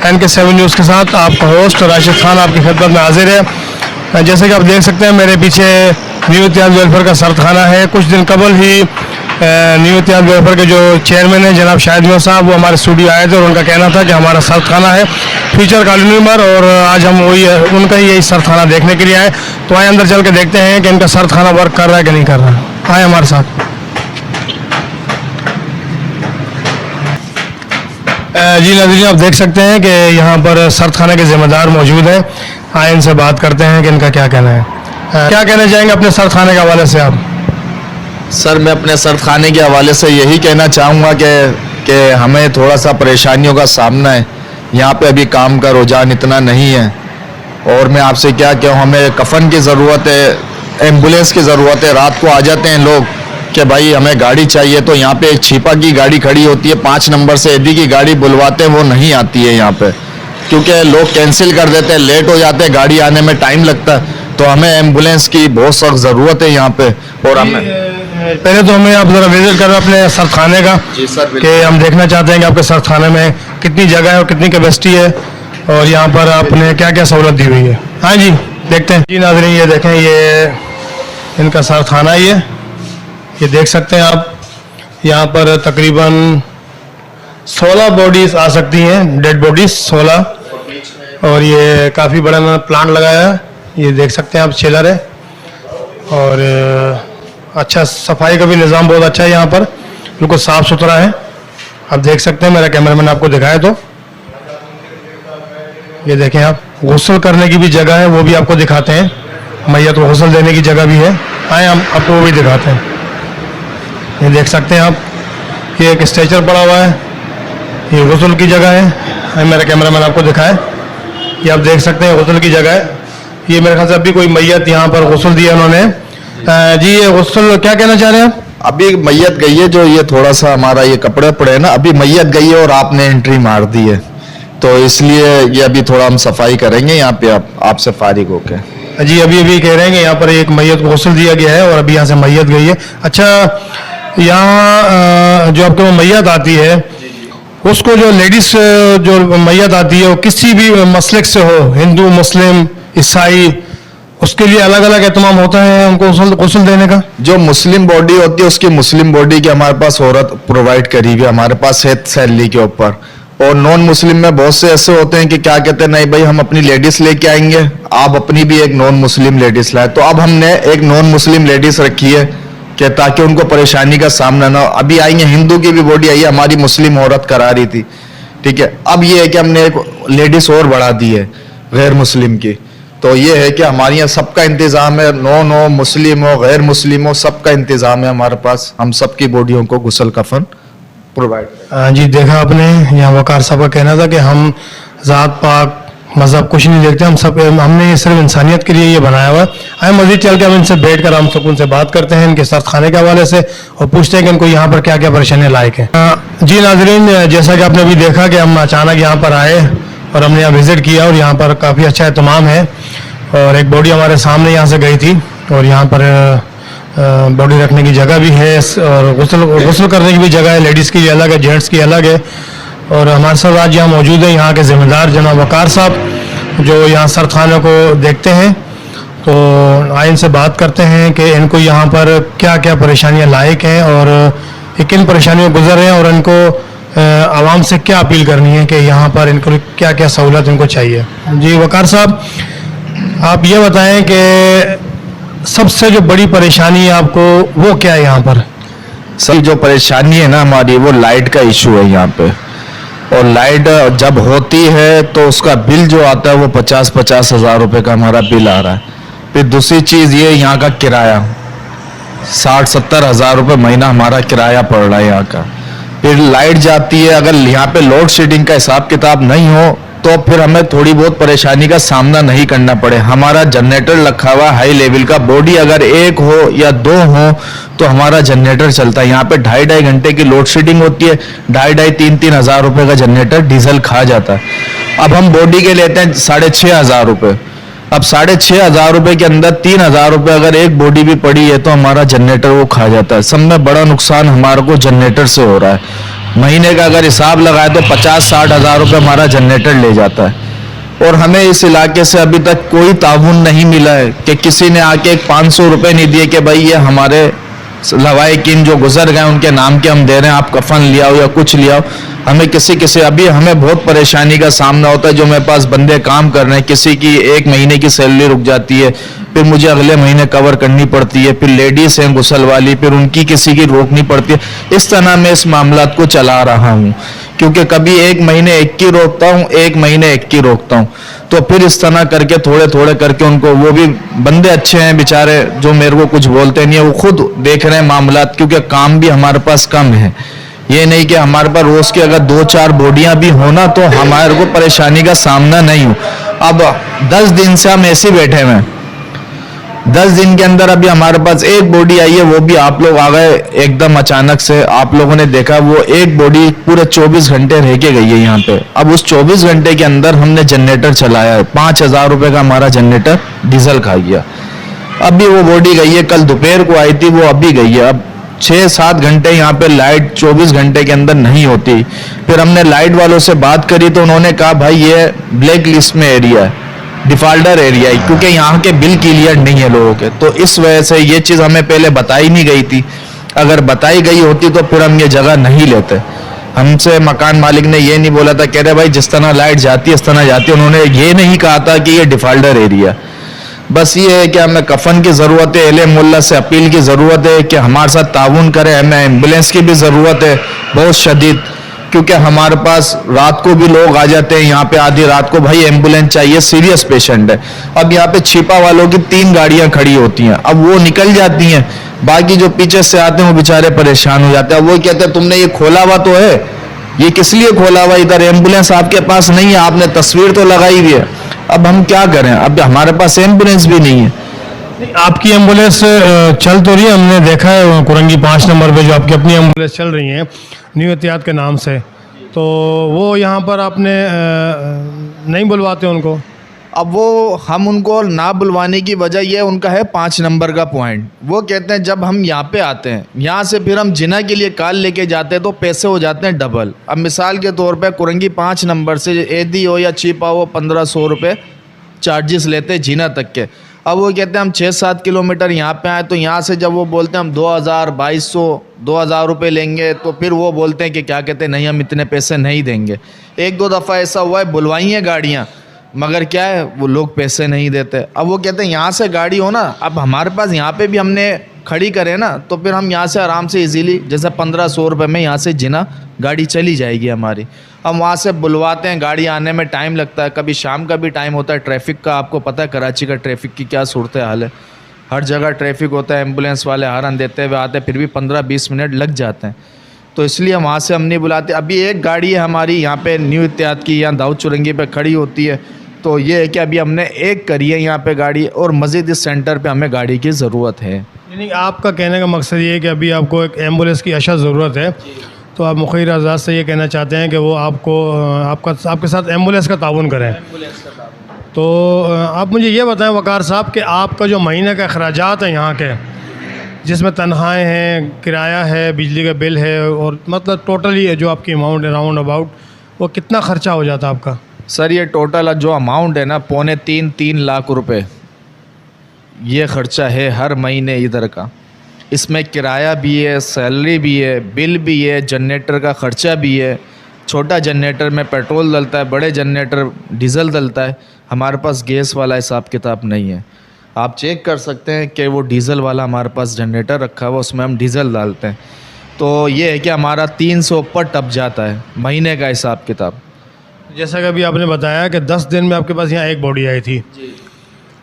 NK7 news के साथ आपका होस्ट राशिद खान आपकी खिदमत में हाजिर है। जैसे कि आप देख सकते हैं मेरे पीछे न्यू इत्तेहाद वेलफेयर का सरखाना है। कुछ दिन कबल ही न्यू इत्तेहाद वेलफेयर के जो चेयरमैन हैं जनाब शाहिद मीर साहब, वो हमारे स्टूडियो आए थे और उनका कहना था कि हमारा सरखाना है फ्यूचर कॉलोनी नंबर, और आज हम वही उनका ही यही सरखाना देखने के लिए आए। तो आए अंदर चल के देखते हैं कि इनका सरखाना वर्क कर रहा है कि नहीं कर रहा है। आए हमारे साथ। जी नाज़रीन, आप देख सकते हैं कि यहाँ पर सरखाने के ज़िम्मेदार मौजूद हैं। आए इनसे बात करते हैं कि इनका क्या कहना है। क्या कहना चाहेंगे अपने सरखाने के हवाले से आप? सर, मैं अपने सरखाने के हवाले से यही कहना चाहूँगा कि हमें थोड़ा सा परेशानियों का सामना है। यहाँ पे अभी काम का रुझान इतना नहीं है, और मैं आपसे क्या कहूँ, हमें कफन की ज़रूरत है, एम्बुलेंस की ज़रूरत है। रात को आ जाते हैं लोग कि भाई हमें गाड़ी चाहिए, तो यहाँ पे एक छिपा की गाड़ी खड़ी होती है 5 नंबर से, यदि की गाड़ी बुलवाते हैं वो नहीं आती है यहाँ पे, क्योंकि लोग कैंसिल कर देते हैं, लेट हो जाते हैं, गाड़ी आने में टाइम लगता है। तो हमें एम्बुलेंस की बहुत सख्त ज़रूरत है यहाँ पे। और हमें पहले तो हमें आप ज़रा विजिट करें अपने सरखाने का। जी सर, कि हम देखना चाहते हैं कि आपके सरखाने में कितनी जगह है और कितनी कैपेसिटी है, और यहाँ पर आपने क्या क्या सहूलत दी हुई है। हाँ जी, देखते हैं। जी नाज़रीन, ये देखें, ये इनका सरखाना ही है। ये देख सकते हैं आप, यहाँ पर तकरीबन 16 बॉडीज आ सकती हैं, डेड बॉडीज 16, और ये काफ़ी बड़ा इन्होंने प्लांट लगाया है। ये देख सकते हैं आप, चिलर है, और अच्छा सफाई का भी निज़ाम बहुत अच्छा है यहाँ पर, बिल्कुल साफ़ सुथरा है। आप देख सकते हैं, मेरा कैमरामैन आपको दिखाए तो ये देखें आप, गुस्ल करने की भी जगह है, वो भी आपको दिखाते हैं। मैयत को गुस्ल देने की जगह भी है। आए हम आपको वो भी दिखाते हैं। ये देख सकते हैं आप, ये एक स्ट्रेचर पड़ा हुआ है, ये गुस्ल की जगह है। मेरा कैमरामैन आपको दिखाए, ये आप देख सकते हैं गुस्ल की जगह है। ये मेरे ख्याल से अभी कोई मैयत यहाँ पर गुस्ल दिया उन्होंने। जी, ये गुस्ल क्या कहना चाह रहे हैं आप? अभी मैयत गई है, जो ये थोड़ा सा हमारा ये कपड़े पड़े ना, अभी मैयत गई है और आपने एंट्री मार दी है, तो इसलिए ये अभी थोड़ा हम सफाई करेंगे यहाँ पे आपसे फारिग होके। जी, अभी कह रहे हैं कि यहाँ पर एक मैयत को गुस्ल दिया गया है और अभी यहाँ से मैयत गई है। अच्छा, यहाँ जो आपके मैयत आती है, उसको जो लेडीज जो मैयत आती है वो किसी भी मसलक से हो, हिंदू, मुस्लिम, ईसाई, उसके लिए अलग अलग एहतमाम होता है उनको गुस्ल देने का? जो मुस्लिम बॉडी होती है उसकी मुस्लिम बॉडी की हमारे पास औरत प्रोवाइड करी हुई है हमारे पास है सैलरी के ऊपर। और नॉन मुस्लिम में बहुत से ऐसे होते हैं कि क्या कहते हैं, नहीं भाई हम अपनी लेडीज लेके आएंगे, आप अपनी भी एक नॉन मुस्लिम लेडीज लाए। तो अब हमने एक नॉन मुस्लिम लेडीज रखी है कि ताकि उनको परेशानी का सामना ना हो। अभी आएंगे, हिंदू की भी बॉडी आई है, हमारी मुस्लिम औरत करा रही थी, ठीक है। अब ये है कि हमने एक लेडीज और बढ़ा दी है गैर मुस्लिम की। तो ये है कि हमारे यहाँ सबका इंतजाम है, नॉन हो, मुस्लिम हो, गैर मुस्लिम हो, सबका इंतजाम है हमारे पास। हम सबकी बॉडियों को गुस्ल कफन प्रोवाइड। जी, देखा आपने, यहाँ वकार साहब का कहना था कि हम जात पाक मजहब कुछ नहीं देखते, हम सब, हमने ये सिर्फ इंसानियत के लिए ये बनाया हुआ है। आए मजीद चल के हम इनसे बैठ कर हम सुकून से बात करते हैं इनके सरखाने के हवाले से, और पूछते हैं कि इनको यहाँ पर क्या क्या परेशानियाँ लायक हैं। जी नाजरीन, जैसा कि आपने अभी देखा कि हम अचानक यहाँ पर आए और हमने यहाँ विजिट किया, और यहाँ पर काफ़ी अच्छा एहतमाम है, और एक बॉडी हमारे सामने यहाँ से गई थी, और यहाँ पर बॉडी रखने की जगह भी है, और गुस्ल करने की भी जगह है। लेडीज़ की अलग है, जेंट्स की अलग है। और हमारे साथ आज यहाँ मौजूद है यहाँ के ज़िम्मेदार जनाब वकार साहब, जो यहाँ सरखाने को देखते हैं। तो आए इनसे बात करते हैं कि इनको यहाँ पर क्या क्या परेशानियाँ लायक हैं, और किन परेशानियों गुजर रहे हैं, और इनको आवाम से क्या अपील करनी है कि यहाँ पर इनको क्या क्या सहूलत इनको चाहिए। जी वकार साहब, आप ये बताएं कि सबसे जो बड़ी परेशानी है आपको वो क्या है यहाँ पर? सर, जो परेशानी है ना हमारी, वो लाइट का इशू है यहाँ पे। और लाइट जब होती है तो उसका बिल जो आता है वो 50-50 हज़ार रुपये का हमारा बिल आ रहा है। फिर दूसरी चीज़ ये, यहाँ का किराया 60-70 हज़ार रुपये महीना हमारा किराया पड़ रहा है यहाँ का। फिर लाइट जाती है, अगर यहाँ पे लोड शेडिंग का हिसाब किताब नहीं हो तो फिर हमें थोड़ी बहुत परेशानी का सामना नहीं करना पड़े। हमारा जनरेटर रखा हुआ हाई लेवल का, बॉडी अगर एक हो या 2 हो तो हमारा जनरेटर चलता है। यहाँ पे 2.5 घंटे की लोड शेडिंग होती है, 2.5-3 हज़ार रुपये का जनरेटर डीजल खा जाता है। अब हम बॉडी के लेते हैं 6,500 रुपये। अब 6,500 के अंदर 3,000 रुपये अगर एक बॉडी भी पड़ी है तो हमारा जनरेटर वो खा जाता है। सब में बड़ा नुकसान हमारे को जनरेटर से हो रहा है। महीने का अगर हिसाब लगाए तो 50-60 हज़ार रुपये हमारा जनरेटर ले जाता है। और हमें इस इलाके से अभी तक कोई ताउन नहीं मिला है कि किसी ने आके 500 रुपये नहीं दिए कि भाई ये हमारे लवाहिकीन जो गुजर गए उनके नाम के हम दे रहे हैं, आप कफन लिया हो या कुछ लिया हो। हमें किसी अभी हमें बहुत परेशानी का सामना होता है। जो मेरे पास बंदे काम कर रहे हैं, किसी की 1 महीने की सैलरी रुक जाती है, फिर मुझे अगले महीने कवर करनी पड़ती है। फिर लेडीज हैं गुसल वाली, फिर उनकी किसी की रोकनी पड़ती है। इस तरह मैं इस मामला को चला रहा हूँ, क्योंकि कभी 1 महीने 1 की रोकता हूँ, 1 महीने 1 की रोकता हूँ। तो फिर इस तरह करके थोड़े थोड़े करके उनको, वो भी बंदे अच्छे हैं बेचारे जो मेरे को कुछ बोलते नहीं है, वो खुद देख रहे हैं मामला, क्योंकि काम भी हमारे पास कम है। ये नहीं कि हमारे पास रोज की अगर 2-4 बॉडियां भी होना तो हमारे को परेशानी का सामना नहीं हो। अब 10 दिन से हम ऐसे बैठे हुए हैं। 10 दिन के अंदर अभी हमारे पास एक बॉडी आई है, वो भी आप लोग आ गए एकदम अचानक से। आप लोगों ने देखा वो एक बॉडी पूरे 24 घंटे रह के गई है यहाँ पे। अब उस 24 घंटे के अंदर हमने जनरेटर चलाया है। 5,000 रुपये का हमारा जनरेटर डीजल खा गया। अभी वो बॉडी गई है, कल दोपहर को आई थी, वो अभी गई है। अब 6-7 घंटे यहाँ पे लाइट 24 घंटे के अंदर नहीं होती। फिर हमने लाइट वालों से बात करी तो उन्होंने कहा भाई ये ब्लैक लिस्ट में एरिया है, डिफॉल्टर एरिया है, क्योंकि यहाँ के बिल क्लियर नहीं है लोगों के। तो इस वजह से ये चीज़ हमें पहले बताई नहीं गई थी। अगर बताई गई होती तो फिर हम ये जगह नहीं लेते। हमसे मकान मालिक ने ये नहीं बोला था, कह रहे भाई जिस तरह लाइट जाती है इस तरह जाती है। उन्होंने ये नहीं कहा था कि ये डिफॉल्टर एरिया। बस ये है कि हमें कफन की ज़रूरत है, अहले मोहल्ला से अपील की ज़रूरत है कि हमारे साथ ताउन करें। हमें एम्बुलेंस की भी ज़रूरत है बहुत शदीद, क्योंकि हमारे पास रात को भी लोग आ जाते हैं यहाँ पे आधी रात को, भाई एम्बुलेंस चाहिए, सीरियस पेशेंट है। अब यहाँ पे छिपा वालों की 3 गाड़ियाँ खड़ी होती हैं, अब वो निकल जाती हैं, बाकी जो पीछे से आते हैं वो बेचारे परेशान हो जाते हैं। वो कहते हैं तुमने ये खोला हुआ तो है, ये किस लिए खोला हुआ, इधर एम्बुलेंस आपके पास नहीं है, आपने तस्वीर तो लगाई हुई है। अब हम क्या करें, अब हमारे पास एम्बुलेंस भी नहीं है। आपकी एम्बुलेंस चल तो रही है, हमने देखा है कुरंगी 5 नंबर पे जो आपकी अपनी एम्बुलेंस चल रही है न्यू एहतियात के नाम से, तो वो यहाँ पर आपने नहीं बुलवाते उनको? अब वो हम उनको ना बुलवाने की वजह ये उनका है 5 नंबर का पॉइंट। वो कहते हैं जब हम यहाँ पे आते हैं, यहाँ से फिर हम जिना के लिए कॉल लेके जाते हैं तो पैसे हो जाते हैं डबल। अब मिसाल के तौर पे कुरंगी 5 नंबर से एदी हो या छिपा हो 1500 रुपये चार्जेस लेते हैं जिना तक के। अब वो कहते हैं हम 6-7 किलोमीटर यहाँ पे आए, तो यहाँ से जब वो बोलते हैं हम 2000, 2200, 2000 रुपये लेंगे, तो फिर वो बोलते हैं कि क्या कहते हैं नहीं हम इतने पैसे नहीं देंगे। 1-2 दफ़ा ऐसा हुआ है, बुलवाई हैं गाड़ियाँ, मगर क्या है वो लोग पैसे नहीं देते। अब वो कहते हैं यहाँ से गाड़ी हो ना, अब हमारे पास यहाँ पे भी हमने खड़ी करें ना, तो फिर हम यहाँ से आराम से इजीली जैसे 1500 रुपये में यहाँ से जिना गाड़ी चली जाएगी हमारी। हम वहाँ से बुलवाते हैं, गाड़ी आने में टाइम लगता है, कभी शाम का भी टाइम होता है। ट्रैफिक का आपको पता है कराची का ट्रैफिक की क्या सूरत हाल है, हर जगह ट्रैफिक होता है। एम्बुलेंस वाले हॉर्न देते हुए आते, फिर भी 15-20 मिनट लग जाते हैं। तो इसलिए वहाँ से हम नहीं बुलाते। अभी एक गाड़ी है हमारी यहाँ पे न्यू इत्तेहाद की, यहाँ दाऊद चुरंगी पे खड़ी होती है। तो ये है कि अभी हमने एक करी है यहाँ पे गाड़ी, और मज़ीद इस सेंटर पे हमें गाड़ी की ज़रूरत है। यानी आपका कहने का मकसद ये है कि अभी आपको एक एम्बुलेंस की अशद ज़रूरत है, तो आप मुखिर आज़ाद से ये कहना चाहते हैं कि वो आपको आपके साथ एम्बुलेंस का ताउन करें। तो आप मुझे ये बताएं वकार साहब कि आपका जो महीने का अखराजात है यहाँ के, जिसमें तनख्वाहें हैं, किराया है, बिजली का बिल है, और मतलब टोटली जो आपकी अमाउंट है राउंड अबाउट, वो कितना ख़र्चा हो जाता है आपका? सर ये टोटल जो अमाउंट है ना 2.25-3 लाख रुपए ये ख़र्चा है हर महीने इधर का। इसमें किराया भी है, सैलरी भी है, बिल भी है, जनरेटर का ख़र्चा भी है। छोटा जनरेटर में पेट्रोल डलता है, बड़े जनरेटर डीज़ल डलता है। हमारे पास गैस वाला हिसाब किताब नहीं है। आप चेक कर सकते हैं कि वो डीज़ल वाला हमारे पास जनरेटर रखा हुआ, उसमें हम डीज़ल डालते हैं। तो ये है कि हमारा 300 ऊपर टप जाता है महीने का हिसाब किताब। जैसा कि अभी आपने बताया कि 10 दिन में आपके पास यहाँ एक बॉडी आई थी,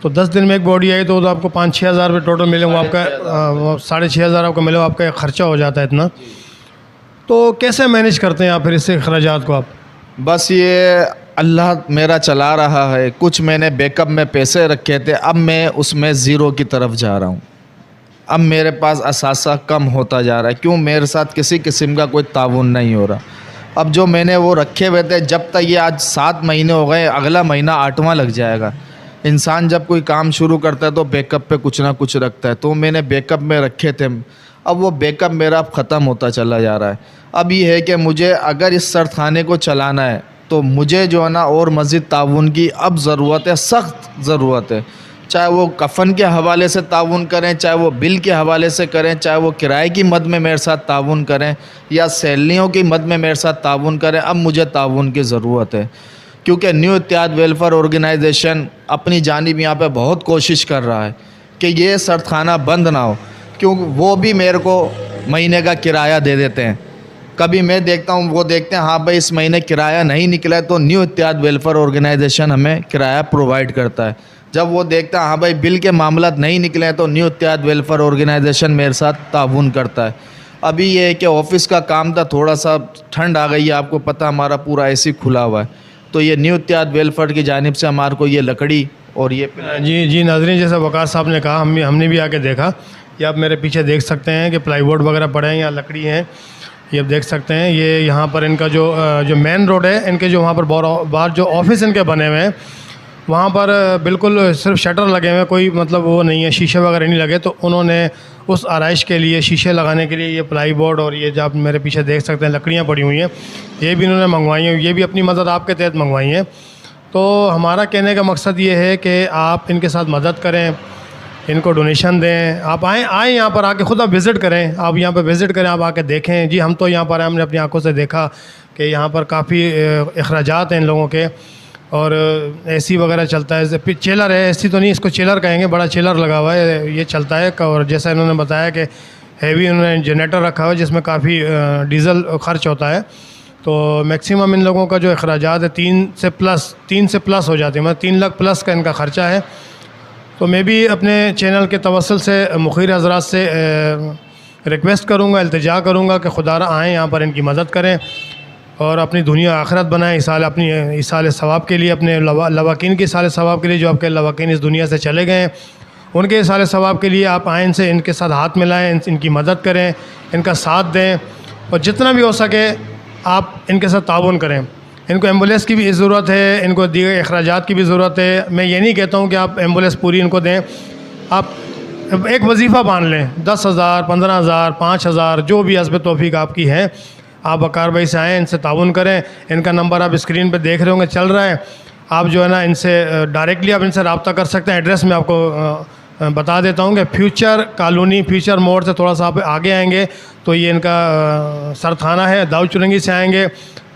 तो 10 दिन में एक बॉडी आई तो आपको 5-6 हज़ार रुपये टोटल मिले, वो आपका 6,500 आपको मिले, आपका ख़र्चा हो जाता है इतना। तो कैसे मैनेज करते हैं आप फिर इससे अखराजात को आप? बस ये अल्लाह मेरा चला रहा है। कुछ मैंने बैकअप में पैसे रखे थे, अब मैं उसमें ज़ीरो की तरफ जा रहा हूँ। अब मेरे पास असासा कम होता जा रहा है। क्यों? मेरे साथ किसी किस्म का कोई ताउन नहीं हो रहा। अब जो मैंने वो रखे हुए थे, जब तक ये आज 7 महीने हो गए, अगला महीना 8वां लग जाएगा। इंसान जब कोई काम शुरू करता है तो बैकअप पे कुछ ना कुछ रखता है, तो मैंने बैकअप में रखे थे। अब वो बैकअप मेरा अब ख़त्म होता चला जा रहा है। अब ये है कि मुझे अगर इस सर्द खाने को चलाना है तो मुझे जो है ना और मज़ीद ताउन की अब ज़रूरत है, सख्त ज़रूरत है। चाहे वो कफ़न के हवाले से ताउन करें, चाहे वो बिल के हवाले से करें, चाहे वो किराए की मद में मेरे साथ ताउन करें या सैलरियों की मद में मेरे साथ ताउन करें, अब मुझे ताउन की ज़रूरत है। क्योंकि न्यू इत्तेहाद वेलफेयर ऑर्गेनाइजेशन अपनी जानिब यहाँ पे बहुत कोशिश कर रहा है कि ये सर्द खाना बंद ना हो, क्योंकि वो भी मेरे को महीने का किराया दे देते हैं। कभी मैं देखता हूँ, वो देखते हैं हाँ भाई इस महीने किराया नहीं निकला है, तो न्यू इत्तेहाद वेलफेयर ऑर्गेनाइजेशन हमें किराया प्रोवाइड करता है। जब वो देखता है हाँ भाई बिल के मामलात नहीं निकले हैं, तो न्यू इत्तेहाद वेलफेयर ऑर्गेनाइजेशन मेरे साथ ताउन करता है। अभी ये है कि ऑफ़िस का काम था, थोड़ा सा ठंड आ गई है, आपको पता हमारा पूरा एसी खुला हुआ है, तो ये न्यू इत्तेहाद वेलफेयर की जानिब से हमारे को ये लकड़ी और ये जी नाज़रीन, जैसा वकार साहब ने कहा, हमने भी आके देखा। ये आप मेरे पीछे देख सकते हैं कि प्लाईवुड वगैरह पड़े हैं, यहाँ लकड़ी हैं, ये आप देख सकते हैं। ये यहाँ पर इनका जो मेन रोड है, इनके जो वहाँ पर बाहर जो ऑफिस इनके बने हुए हैं, वहाँ पर बिल्कुल सिर्फ शटर लगे हुए हैं, कोई मतलब वो नहीं है, शीशे वगैरह नहीं लगे। तो उन्होंने उस आराइश के लिए, शीशे लगाने के लिए ये प्लाईवुड और ये जो आप मेरे पीछे देख सकते हैं लकड़ियाँ पड़ी हुई हैं, ये भी इन्होंने मंगवाई हैं। ये भी अपनी मदद आपके तहत मंगवाई हैं। तो हमारा कहने का मकसद ये है कि आप इनके साथ मदद करें, इनको डोनेशन दें। आप आएँ यहाँ पर आके ख़ुद आप विज़िट करें, आप यहाँ पर विज़िट करें, आप आके देखें। जी हम तो यहाँ पर हमने अपनी आंखों से देखा कि यहाँ पर काफ़ी अखराजात हैं इन लोगों के, और एसी वगैरह चलता है, चिलर है, एसी तो नहीं, इसको चिलर कहेंगे, बड़ा चिलर लगा हुआ है, ये चलता है। और जैसा इन्होंने बताया कि हैवी उन्होंने जनरेटर रखा हुआ है जिसमें काफ़ी डीज़ल खर्च होता है। तो मैक्सिमम इन लोगों का जो अखराजात है 3 से प्लस हो जाते हैं, मतलब 3 लाख प्लस का इनका ख़र्चा है। तो मैं भी अपने चैनल के तवस्सुल से मुखिर हज़रात से रिक्वेस्ट करूँगा, इल्तिजा करूँगा कि खुदारा आएँ यहाँ पर इनकी मदद करें और अपनी दुनिया आखिरत बनाएं, अपनी इसाल सवाब के लिए, अपने लवाकिन के इसाल सवाब के लिए, जो आपके लवाकिन इस दुनिया से चले गए हैं उनके इसाल सवाब के लिए आप आएँ इनसे, इनके साथ हाथ मिलाएं, इनकी मदद करें, इनका साथ दें, और जितना भी हो सके आप इनके साथ ताउन करें। इनको एम्बुलेंस की भी ज़रूरत है, इनको दिए गए अखराजात की भी ज़रूरत है। मैं ये नहीं कहता हूँ कि आप एम्बुलेंस पूरी इनको दें, आप एक वजीफ़ा बांध लें, 10,000, 15,000, 5,000, जो भी हस्ब तौफीक आपकी है, आप वकार भाई से आएँ, इनसे ताउन करें। इनका नंबर आप स्क्रीन पे देख रहे होंगे, चल रहा है। आप जो है ना इनसे डायरेक्टली आप इनसे रब्ता कर सकते हैं। एड्रेस मैं आपको बता देता हूँ कि फ्यूचर कॉलोनी, फ्यूचर मोड़ से थोड़ा सा आप आगे आएंगे तो ये इनका सरथाना है। दाऊद चुरंगी से आएंगे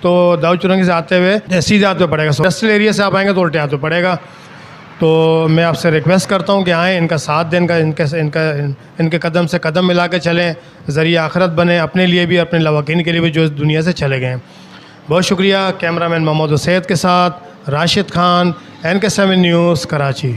तो दाऊद चुरंगी से आते हुए सीधे हाथ पे पड़ेगा, इंडस्ट्रियल एरिया से आप आएंगे तो उल्टे हाथ पे पड़ेगा। तो मैं आपसे रिक्वेस्ट करता हूँ कि आएँ, इनका साथ दें, इनके कदम से कदम मिला के चलें, ज़रिया आखिरत बने अपने लिए भी, अपने लवाकिन के लिए भी जो इस दुनिया से चले गए हैं। बहुत शुक्रिया। कैमरामैन मोहम्मद हुसैद के साथ राशिद खान, NK7 न्यूज़, कराची।